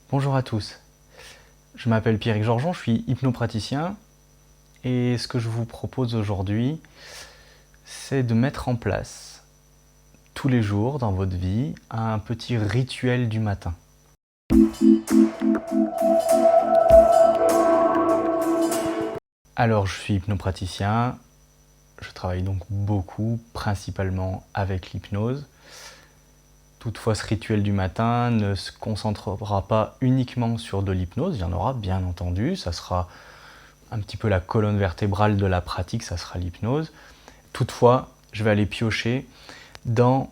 Bonjour à tous, je m'appelle Pierrick Georgeon, je suis hypnopraticien et ce que je vous propose aujourd'hui, c'est de mettre en place tous les jours dans votre vie un petit rituel du matin. Alors je suis hypnopraticien, je travaille donc beaucoup, principalement avec l'hypnose. Toutefois, ce rituel du matin ne se concentrera pas uniquement sur de l'hypnose, il y en aura bien entendu, ça sera un petit peu la colonne vertébrale de la pratique, ça sera l'hypnose. Toutefois, je vais aller piocher dans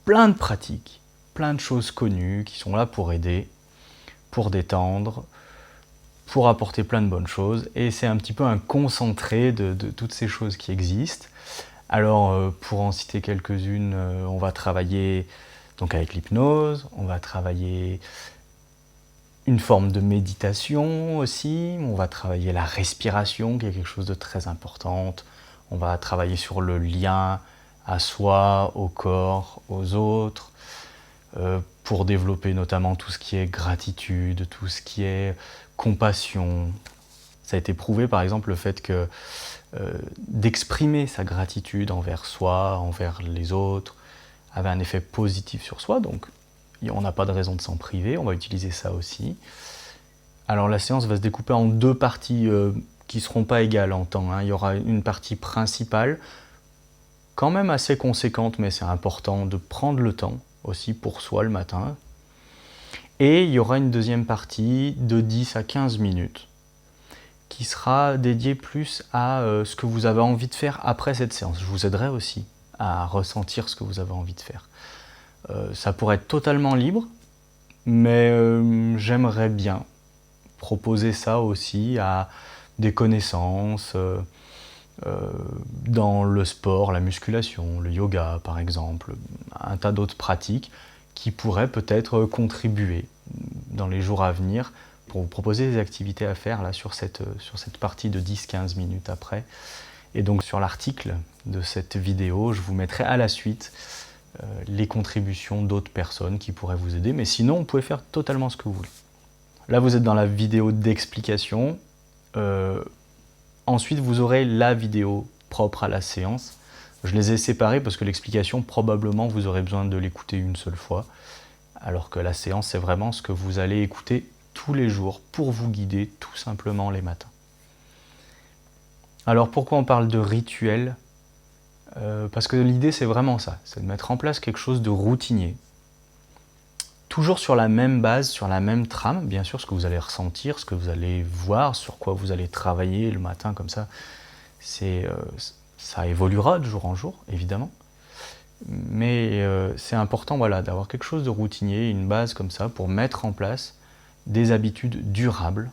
plein de pratiques, plein de choses connues qui sont là pour aider, pour détendre, pour apporter plein de bonnes choses. Et c'est un petit peu un concentré de toutes ces choses qui existent. Alors, pour en citer quelques-unes, on va travailler donc avec l'hypnose, on va travailler une forme de méditation aussi, on va travailler la respiration qui est quelque chose de très important, on va travailler sur le lien à soi, au corps, aux autres, pour développer notamment tout ce qui est gratitude, tout ce qui est compassion. Ça a été prouvé par exemple le fait que d'exprimer sa gratitude envers soi, envers les autres, avait un effet positif sur soi, donc on n'a pas de raison de s'en priver, on va utiliser ça aussi. Alors la séance va se découper en deux parties qui ne seront pas égales en temps, hein. Il y aura une partie principale, quand même assez conséquente, mais c'est important de prendre le temps aussi pour soi le matin. Et il y aura une deuxième partie de 10 à 15 minutes qui sera dédiée plus à ce que vous avez envie de faire après cette séance. Je vous aiderai aussi à ressentir ce que vous avez envie de faire. Ça pourrait être totalement libre, mais j'aimerais bien proposer ça aussi à des connaissances dans le sport, la musculation, le yoga par exemple, un tas d'autres pratiques qui pourraient peut-être contribuer dans les jours à venir pour vous proposer des activités à faire là, sur cette partie de 10-15 minutes après. Et donc sur l'article de cette vidéo, je vous mettrai à la suite les contributions d'autres personnes qui pourraient vous aider. Mais sinon, vous pouvez faire totalement ce que vous voulez. Là, vous êtes dans la vidéo d'explication. Ensuite, vous aurez la vidéo propre à la séance. Je les ai séparées parce que l'explication, probablement, vous aurez besoin de l'écouter une seule fois. Alors que la séance, c'est vraiment ce que vous allez écouter tous les jours pour vous guider tout simplement les matins. Alors pourquoi on parle de rituel? Parce que l'idée c'est vraiment ça, c'est de mettre en place quelque chose de routinier. Toujours sur la même base, sur la même trame, bien sûr ce que vous allez ressentir, ce que vous allez voir, sur quoi vous allez travailler le matin comme ça, ça évoluera de jour en jour évidemment. Mais c'est important voilà, d'avoir quelque chose de routinier, une base comme ça pour mettre en place des habitudes durables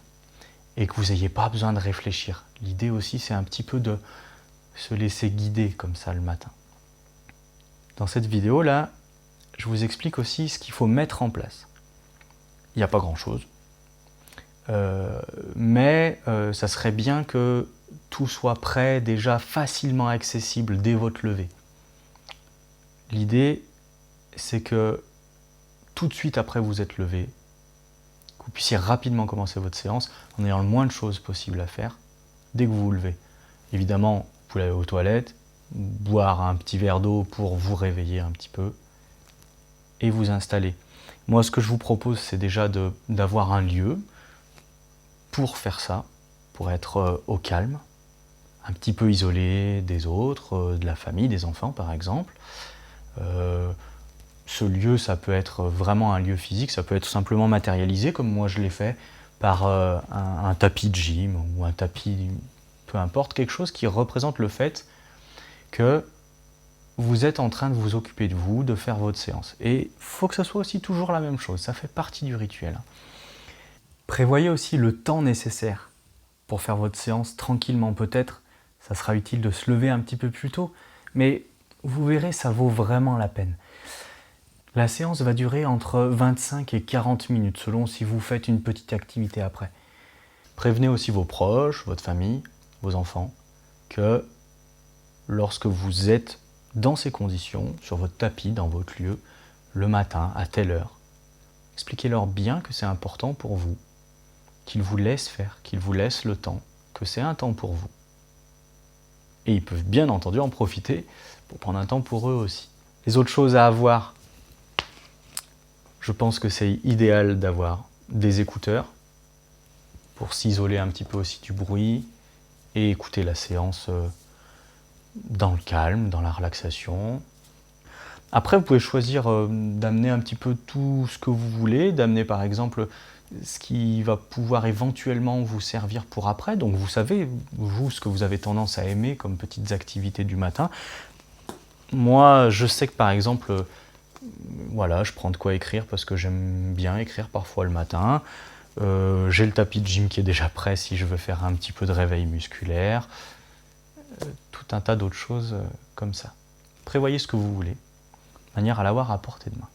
et que vous n'ayez pas besoin de réfléchir. L'idée aussi, c'est un petit peu de se laisser guider comme ça le matin. Dans cette vidéo-là, je vous explique aussi ce qu'il faut mettre en place. Il n'y a pas grand-chose, mais ça serait bien que tout soit prêt, déjà facilement accessible dès votre lever. L'idée, c'est que tout de suite après vous êtes levé, que vous puissiez rapidement commencer votre séance en ayant le moins de choses possible à faire dès que vous vous levez. Évidemment, vous pouvez aller aux toilettes, boire un petit verre d'eau pour vous réveiller un petit peu et vous installer. Moi, ce que je vous propose, c'est déjà d'avoir un lieu pour faire ça, pour être au calme, un petit peu isolé des autres, de la famille, des enfants par exemple. Ce lieu, ça peut être vraiment un lieu physique, ça peut être simplement matérialisé, comme moi je l'ai fait, par un tapis de gym ou un tapis, peu importe, quelque chose qui représente le fait que vous êtes en train de vous occuper de vous, de faire votre séance. Et il faut que ça soit aussi toujours la même chose, ça fait partie du rituel. Prévoyez aussi le temps nécessaire pour faire votre séance tranquillement. Peut-être, ça sera utile de se lever un petit peu plus tôt, mais vous verrez, ça vaut vraiment la peine. La séance va durer entre 25 et 40 minutes, selon si vous faites une petite activité après. Prévenez aussi vos proches, votre famille, vos enfants, que lorsque vous êtes dans ces conditions, sur votre tapis, dans votre lieu, le matin, à telle heure, Expliquez-leur bien que c'est important pour vous, qu'ils vous laissent faire, qu'ils vous laissent le temps, que c'est un temps pour vous. Et ils peuvent bien entendu en profiter pour prendre un temps pour eux aussi. Les autres choses à avoir, je pense que c'est idéal d'avoir des écouteurs pour s'isoler un petit peu aussi du bruit et écouter la séance dans le calme, dans la relaxation. Après, vous pouvez choisir d'amener un petit peu tout ce que vous voulez, d'amener par exemple ce qui va pouvoir éventuellement vous servir pour après. Donc vous savez, vous, ce que vous avez tendance à aimer comme petites activités du matin. Moi, je sais que par exemple, voilà, je prends de quoi écrire parce que j'aime bien écrire parfois le matin. J'ai le tapis de gym qui est déjà prêt si je veux faire un petit peu de réveil musculaire. Tout un tas d'autres choses comme ça. Prévoyez ce que vous voulez, de manière à l'avoir à portée de main.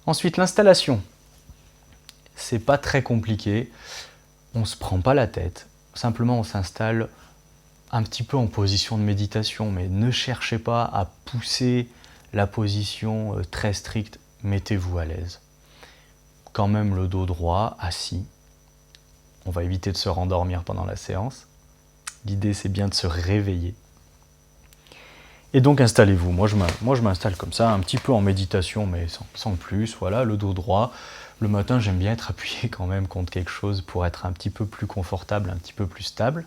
Ensuite, l'installation. C'est pas très compliqué, on se prend pas la tête. Simplement, on s'installe un petit peu en position de méditation, mais ne cherchez pas à pousser la position très stricte, mettez-vous à l'aise. Quand même le dos droit, assis. On va éviter de se rendormir pendant la séance. L'idée, c'est bien de se réveiller. Et donc, installez-vous. Moi, je m'installe comme ça, un petit peu en méditation, mais sans plus. Voilà, le dos droit. Le matin, j'aime bien être appuyé quand même contre quelque chose pour être un petit peu plus confortable, un petit peu plus stable.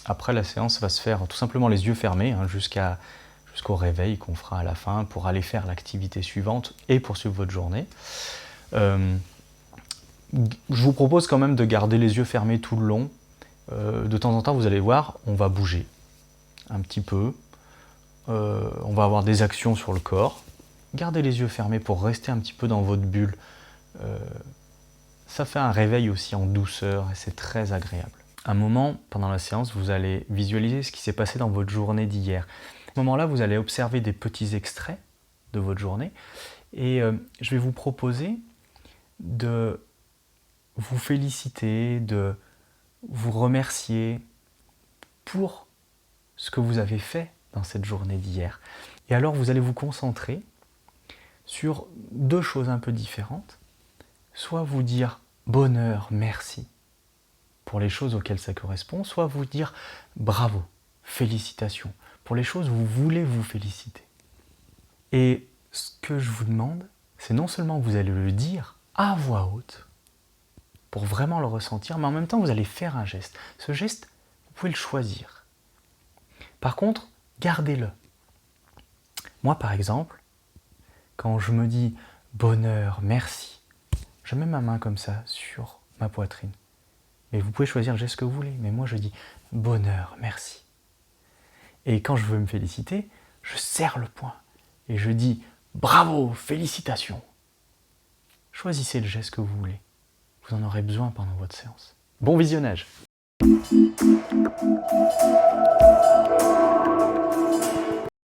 Après, la séance va se faire tout simplement les yeux fermés, jusqu'au réveil qu'on fera à la fin pour aller faire l'activité suivante et poursuivre votre journée. Je vous propose quand même de garder les yeux fermés tout le long. De temps en temps, vous allez voir, on va bouger un petit peu. On va avoir des actions sur le corps. Gardez les yeux fermés pour rester un petit peu dans votre bulle. Ça fait un réveil aussi en douceur et c'est très agréable. Un moment, pendant la séance, vous allez visualiser ce qui s'est passé dans votre journée d'hier. À ce moment-là, vous allez observer des petits extraits de votre journée et je vais vous proposer de vous féliciter, de vous remercier pour ce que vous avez fait dans cette journée d'hier. Et alors, vous allez vous concentrer sur deux choses un peu différentes. Soit vous dire bonheur, merci pour les choses auxquelles ça correspond, soit vous dire bravo, félicitations pour les choses où vous voulez vous féliciter. Et ce que je vous demande, c'est non seulement vous allez le dire à voix haute, pour vraiment le ressentir, mais en même temps vous allez faire un geste. Ce geste, vous pouvez le choisir. Par contre, gardez-le. Moi par exemple, quand je me dis bonheur, merci, je mets ma main comme ça sur ma poitrine. Mais vous pouvez choisir le geste que vous voulez, mais moi je dis bonheur, merci. Et quand je veux me féliciter, je serre le poing et je dis bravo, félicitations. Choisissez le geste que vous voulez. Vous en aurez besoin pendant votre séance. Bon visionnage!